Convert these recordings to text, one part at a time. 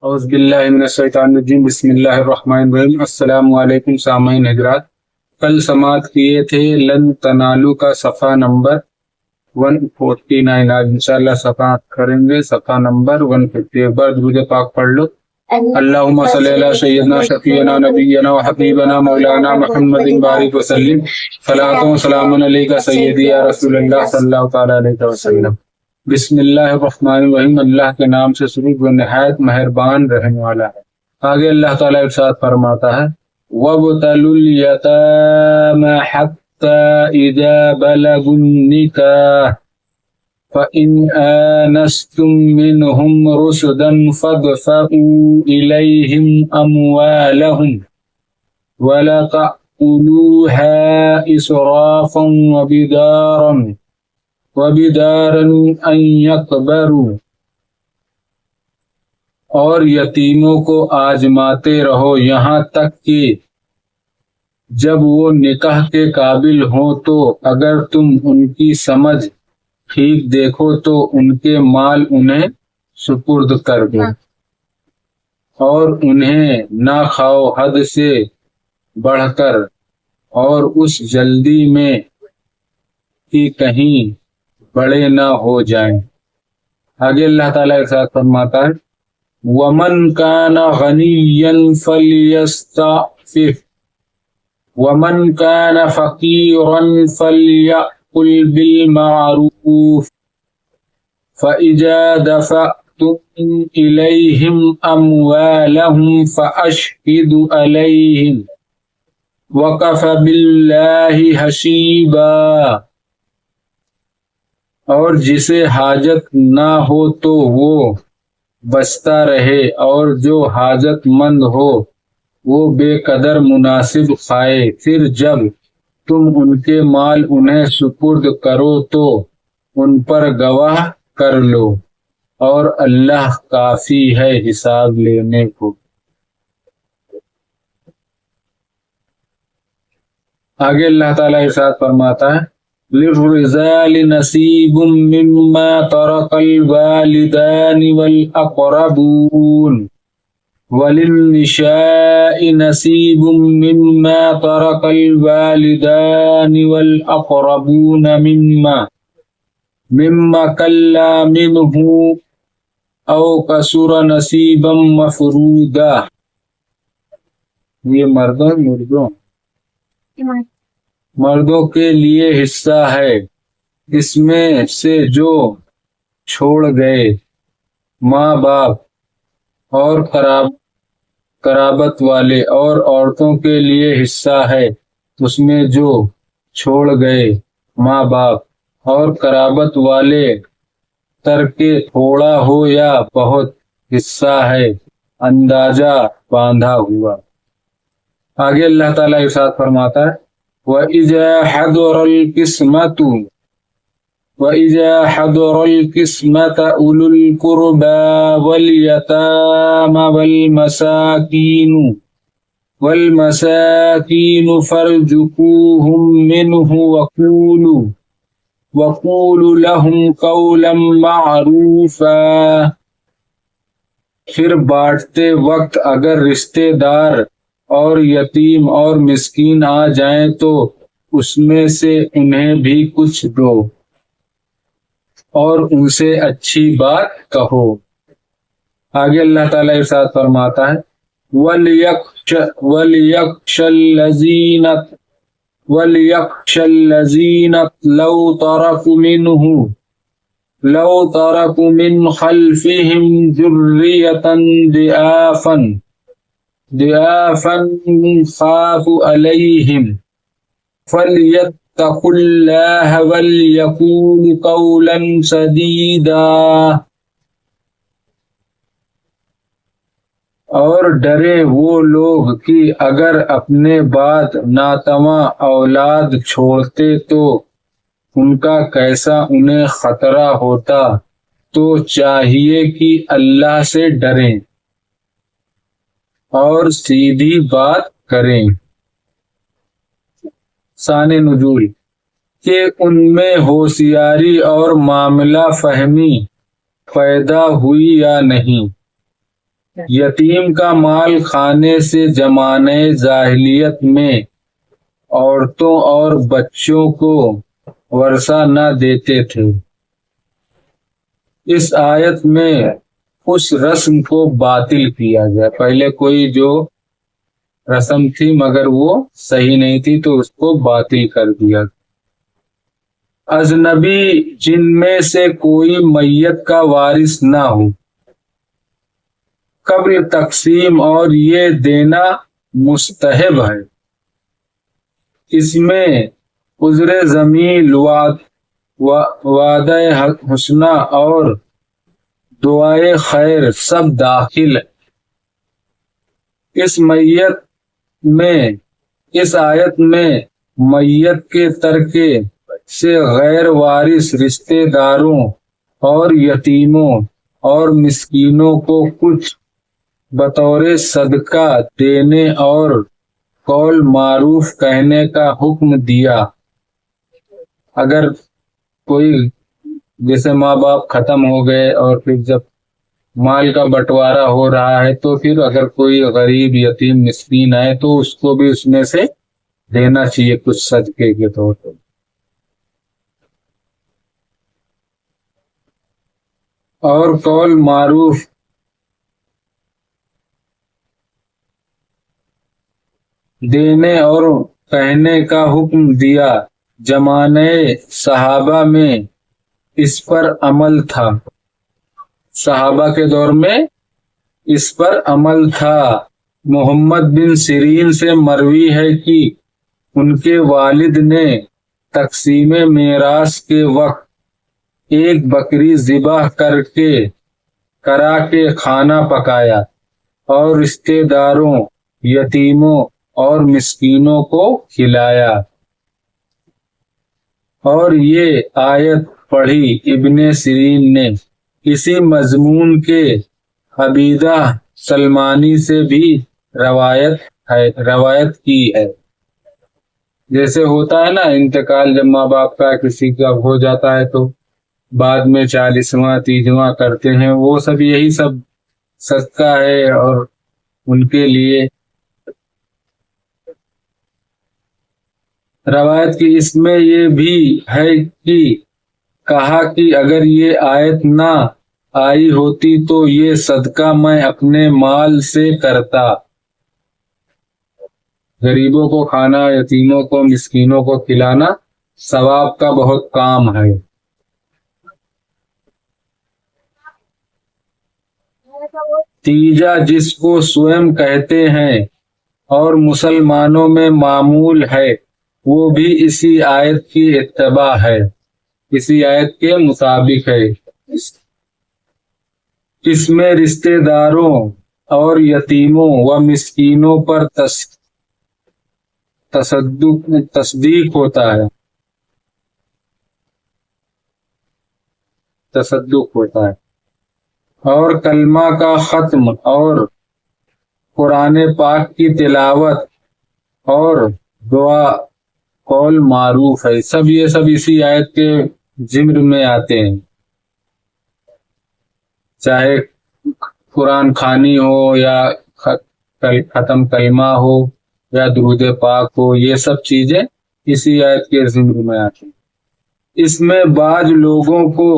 اعوذ باللہ من الشیطان الرجیم بسم اللہ الرحمن الرحیم السلام علیکم سامعین حضرات، کل سماعت کیے تھے لن تنالو کا صفحہ نمبر 149، آج انشاءاللہ سماعت کریں گے صفحہ نمبر 150۔ ایک بار درود پاک پڑھ لو۔ اللہم صلی علی سیدنا شفیعنا نبینا وحبیبنا مولانا محمد بارک وسلم، صلاۃ و سلام علیکہ سیدی یا رسول اللہ صلی اللہ تعالی علیہ وسلم۔ بسم اللہ الرحمن الرحیم، اللہ کے نام سے شروع جو نہایت مہربان رہنے والا ہے۔ آگے اللہ تعالیٰ ارشاد فرماتا ہے وَابْتَلُوا الْيَتَامَى حَتَّى إِذَا بَلَغُوا النِّكَاحَ فَإِنْ آنَسْتُم مِّنْهُمْ رُشْدًا فَادْفَعُوا إِلَيْهِمْ أَمْوَالَهُمْ وَلَا تَأْكُلُوهَا إِسْرَافًا وَبِدَارًا أَن يَكْبَرُوا، اور یتیموں کو آزماتے رہو یہاں تک کہ جب وہ نکاح کے قابل ہوں، تو اگر تم ان کی سمجھ ٹھیک دیکھو تو ان کے مال انہیں سپرد کر دو، اور انہیں نہ کھاؤ حد سے بڑھ کر، اور اس جلدی میں کہ کہیں بڑے نہ ہو جائیں۔ آگے اللہ تعالیٰ ارشاد فرماتا ہے وَمَنْ كَانَ غَنِيًّا فَلْيَسْتَعْفِفْ وَمَنْ كَانَ فَقِيرًا فَلْيَأْكُلْ بِالْمَعْرُوفِ فَإِذَا دَفَعْتُمْ إِلَيْهِمْ أَمْوَالَهُمْ فَأَشْهِدُوا عَلَيْهِمْ وَكَفَى بِاللَّهِ حَسِيبًا، اور جسے حاجت نہ ہو تو وہ بچتا رہے، اور جو حاجت مند ہو وہ بے قدر مناسب کھائے، پھر جب تم ان کے مال انہیں سپرد کرو تو ان پر گواہ کر لو، اور اللہ کافی ہے حساب لینے کو۔ آگے اللہ تعالیٰ ارشاد فرماتا ہے لِلرِّجَالِ نَصِيبٌ مِّمَّا تَرَكَ الْوَالِدَانِ وَالْأَقْرَبُونَ وَلِلنِّسَاءِ نَصِيبٌ مِّمَّا تَرَكَ الْوَالِدَانِ وَالْأَقْرَبُونَ مِمَّا قَلَّ مِنْهُ أَوْ كَثُرَ نَصِيبًا مَّفْرُوضًا۔ یہ مردوں کے لیے حصہ ہے، اس میں سے جو چھوڑ گئے ماں باپ اور قرابت والے، اور عورتوں کے لیے حصہ ہے اس میں جو چھوڑ گئے ماں باپ اور قرابت والے، ترکے تھوڑا ہو یا بہت حصہ ہے اندازہ باندھا ہوا۔ آگے اللہ تعالیٰ ارشاد فرماتا ہے وَإِذَا حَضَرَ الْقِسْمَةَ أُولُو الْقُرْبَى وَالْيَتَامَى وَالْمَسَاكِينُ فَارْزُقُوهُم مِّنْهُ وَقُولُوا لَهُمْ قَوْلًا مَّعْرُوفًا۔ پھر بانٹتے وقت اگر رشتے دار اور یتیم اور مسکین آ جائیں تو اس میں سے انہیں بھی کچھ دو، اور ان سے اچھی بات کہو۔ آگے اللہ تعالیٰ ارشاد فرماتا ہے وَلْيَخْشَ الَّذِينَ لَوْ تَرَكُوا مِنْ خَلْفِهِمْ ذُرِّيَّةً ضِعَافًا خَافُوا عَلَيْهِمْ فَلْيَتَّقُوا اللَّهَ وَلْيَقُولُوا قَوْلًا سَدِيدًا۔ اور ڈرے وہ لوگ کہ اگر اپنے بعد ناتواں اولاد چھوڑتے تو ان کا کیسا انہیں خطرہ ہوتا، تو چاہیے کہ اللہ سے ڈریں اور سیدھی بات کریں۔ شان نزول کہ ان میں ہوشیاری اور معاملہ فہمی پیدا ہوئی یا نہیں، یتیم کا مال کھانے سے زمانے جاہلیت میں عورتوں اور بچوں کو ورثہ نہ دیتے تھے۔ اس آیت میں اس رسم کو باطل کیا گیا۔ پہلے کوئی جو رسم تھی مگر وہ صحیح نہیں تھی تو اس کو باطل کر دیا۔ اجنبی جن میں سے کوئی میت کا وارث نہ ہو قبل تقسیم، اور یہ دینا مستحب ہے۔ اس میں عذر ضمیل، وعدہ حسنہ اور دعائے خیر سب داخل ہے۔ اس آیت میں میت کے ترکے سے غیر وارث رشتہ داروں اور یتیموں اور مسکینوں کو کچھ بطور صدقہ دینے اور قول معروف کہنے کا حکم دیا۔ اگر کوئی جیسے ماں باپ ختم ہو گئے اور پھر جب مال کا بٹوارا ہو رہا ہے تو پھر اگر کوئی غریب یتیم مسکین ہے تو اس کو بھی اس میں سے دینا چاہیے کچھ صدقے کے طور پر۔ اور قول معروف دینے اور کہنے کا حکم دیا۔ زمانے صحابہ میں اس پر عمل تھا، صحابہ کے دور میں اس پر عمل تھا۔ محمد بن سیرین سے مروی ہے کہ ان کے والد نے تقسیم میراث کے وقت ایک بکری ذبح کرا کے کھانا پکایا اور رشتہ داروں، یتیموں اور مسکینوں کو کھلایا۔ اور یہ آیت پڑھی ابن سیرین نے اسی مضمون کے عبیدہ سلمانی سے بھی روایت کی ہے۔ جیسے ہوتا ہے نا انتقال جب ماں باپ کا کسی کا ہو جاتا ہے تو بعد میں 40واں 30واں کرتے ہیں، وہ سب یہی سب صدقہ ہے اور ان کے لیے روایت کی۔ اس میں یہ بھی ہے کہ کہا کہ اگر یہ آیت نہ آئی ہوتی تو یہ صدقہ میں اپنے مال سے کرتا۔ غریبوں کو کھانا، یتیموں کو، مسکینوں کو کھلانا ثواب کا بہت کام ہے۔ تیجا جس کو سوئم کہتے ہیں اور مسلمانوں میں معمول ہے، وہ بھی اسی آیت کی اتباع ہے، اسی آیت کے مطابق ہے۔ اس میں رشتہ داروں اور یتیموں و مسکینوں پر تصدیق ہوتا ہے۔ اور کلمہ کا ختم اور قرآن پاک کی تلاوت اور دعا قول معروف ہے، سب یہ سب اسی آیت کے ضمن میں آتے ہیں۔ چاہے قرآن خوانی ہو یا ختم کلمہ ہو یا درود پاک ہو، یہ سب چیزیں اسی آیت کے ضمن میں آتی ہیں۔ اس میں بعض لوگوں کو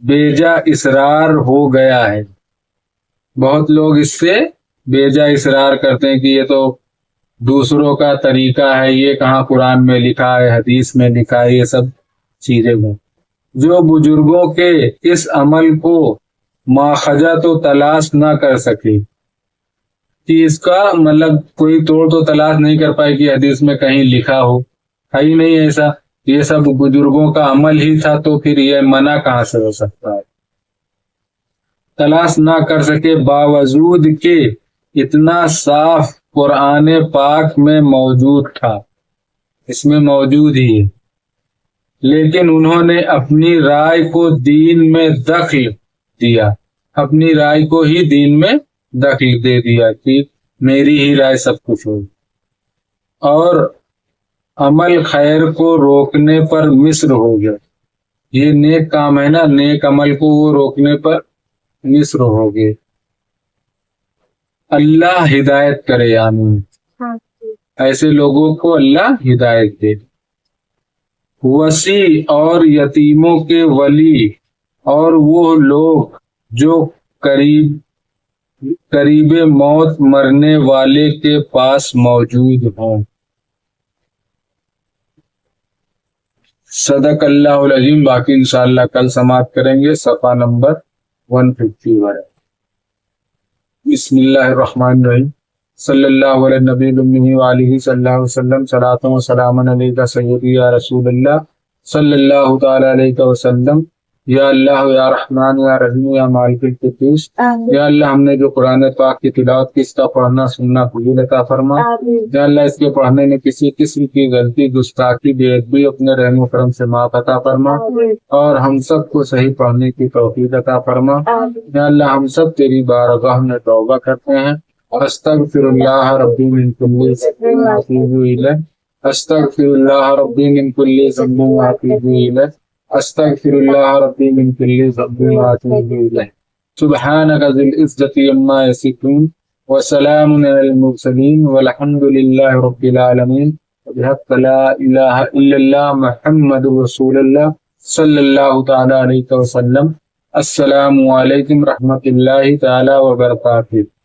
بیجا اصرار ہو گیا ہے، بہت لوگ اس سے بیجا اصرار کرتے ہیں کہ یہ تو دوسروں کا طریقہ ہے، یہ کہاں قرآن میں لکھا ہے، حدیث میں لکھا ہے، یہ سب چیزیں ہیں۔ جو بزرگوں کے اس عمل کو ماخذہ تو تلاش نہ کر سکے کہ اس کا مطلب کوئی توڑ تو تلاش نہیں کر پائے کہ حدیث میں کہیں لکھا ہو، ہے ہی نہیں ایسا، یہ سب بزرگوں کا عمل ہی تھا، تو پھر یہ منع کہاں سے ہو سکتا ہے۔ تلاش نہ کر سکے باوجود کہ اتنا صاف قرآن پاک میں موجود تھا، اس میں موجود ہی ہے، لیکن انہوں نے اپنی رائے کو دین میں دخل دیا، اپنی رائے کو ہی دین میں دخل دے دیا کہ میری ہی رائے سب کچھ ہو، اور عمل خیر کو روکنے پر مصر ہو گیا۔ یہ نیک کام ہے نا، نیک عمل کو وہ روکنے پر مصر ہو گئے۔ اللہ ہدایت کرے، آمین۔ ایسے لوگوں کو اللہ ہدایت دے۔ وسیع اور یتیموں کے ولی اور وہ لوگ جو قریب موت مرنے والے کے پاس موجود ہوں۔ صدق اللہ العظیم۔ باقی انشاءاللہ کل سماعت کریں گے صفحہ نمبر 151۔ بسم اللہ الرحمن الرحیم۔ صلی اللہ علیہ نبی المی وآلہ صلی اللہ وسلم، صلاۃ و سلام علیک سیدی یا رسول اللہ صلی اللہ تعالی علیہ وسلم۔ یا اللہ یا رحمان یا رحیم یا مالک القدوس، یا اللہ ہم نے جو قرآن پاک کی تلاوت کی، اس کا پڑھنا سننا قبول عطا فرما۔ یا اللہ اس کے پڑھنے میں کسی قسم کی غلطی، گستاخی، بے ادبی اپنے رحم و کرم سے معاف عطا فرما، اور ہم سب کو صحیح پڑھنے کی توفیق عطا فرما۔ یا اللہ ہم سب تیری بارگاہ میں توبہ کرتے ہیں۔ استغفر اللہ ربی من کل ذنب واتوب الیہ، استغفر اللہ ربی من کل ذنب واتوب الیہ، استغفر اللہ ربی من کل ذنب واتوب الیہ۔ سبحانک ذی العزۃ عما یصفون وسلام علی المرسلین والحمد للہ رب العالمین۔ بحق لا الہ الا اللہ محمد رسول اللہ صلی اللہ تعالی علیہ وسلم۔ السلام علیکم رحمۃ اللہ تعالی وبرکاتہ۔